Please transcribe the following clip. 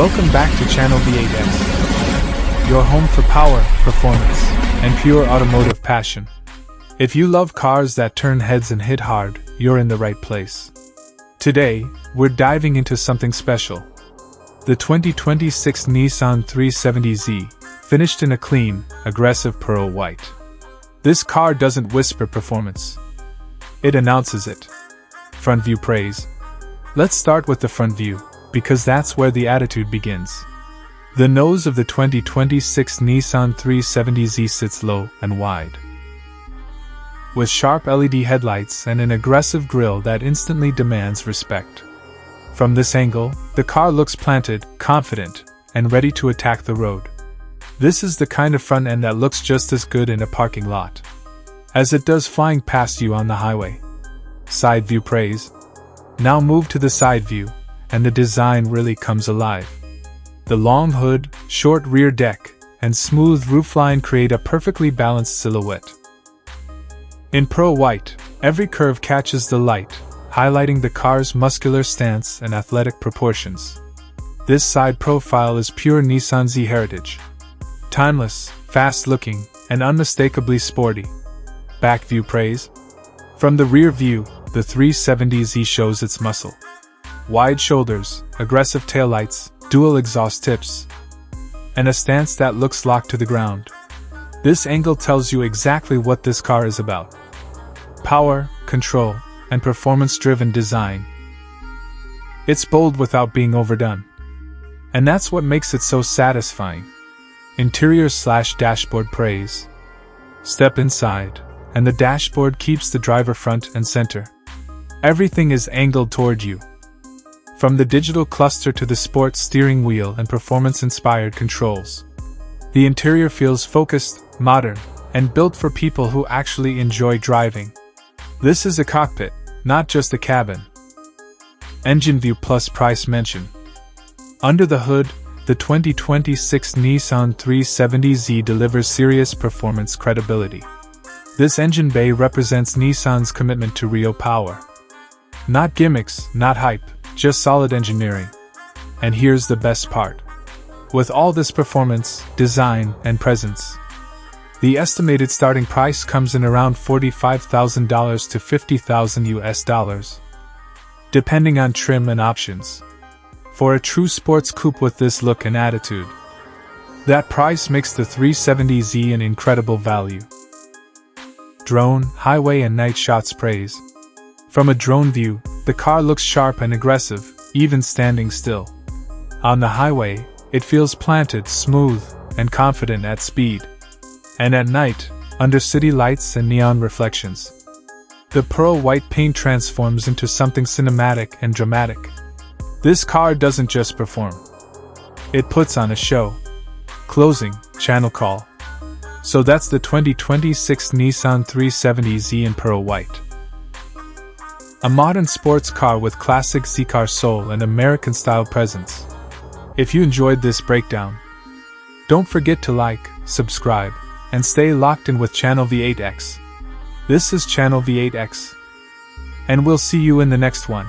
Welcome back to Channel V8X, your home for power, performance, and pure automotive passion. If you love cars that turn heads and hit hard, you're in the right place. Today, we're diving into something special. The 2026 Nissan 370Z, finished in a clean, aggressive pearl white. This car doesn't whisper performance. It announces it. Front view praise. Let's start with the front view, because that's where the attitude begins. The nose of the 2026 Nissan 370Z sits low and wide, with sharp LED headlights and an aggressive grille that instantly demands respect. From this angle, the car looks planted, confident, and ready to attack the road. This is the kind of front end that looks just as good in a parking lot as it does flying past you on the highway. Side view praise. Now move to the side view, and the design really comes alive. The long hood, short rear deck, and smooth roofline create a perfectly balanced silhouette. In pearl white, every curve catches the light, highlighting the car's muscular stance and athletic proportions. This side profile is pure Nissan Z heritage. Timeless, fast-looking, and unmistakably sporty. Back view praise. From the rear view, the 370Z shows its muscle. Wide shoulders, aggressive taillights, dual exhaust tips, and a stance that looks locked to the ground. This angle tells you exactly what this car is about. Power, control, and performance-driven design. It's bold without being overdone. And that's what makes it so satisfying. Interior/dashboard praise. Step inside, and the dashboard keeps the driver front and center. Everything is angled toward you. From the digital cluster to the sports steering wheel and performance-inspired controls. The interior feels focused, modern, and built for people who actually enjoy driving. This is a cockpit, not just a cabin. Engine view plus price mention. Under the hood, the 2026 Nissan 370Z delivers serious performance credibility. This engine bay represents Nissan's commitment to real power. Not gimmicks, not hype, just solid engineering. And here's the best part. With all this performance, design, and presence, the estimated starting price comes in around $45,000 to $50,000, depending on trim and options. For a true sports coupe with this look and attitude, that price makes the 370Z an incredible value. Drone, highway, and night shots praise. From a drone view, the car looks sharp and aggressive, even standing still. On the highway, it feels planted, smooth, and confident at speed. And at night, under city lights and neon reflections, the pearl white paint transforms into something cinematic and dramatic. This car doesn't just perform. It puts on a show. Closing, channel call. So that's the 2026 Nissan 370Z in pearl white. A modern sports car with classic Z-car soul and American-style presence. If you enjoyed this breakdown, don't forget to like, subscribe, and stay locked in with Channel V8X. This is Channel V8X, and we'll see you in the next one.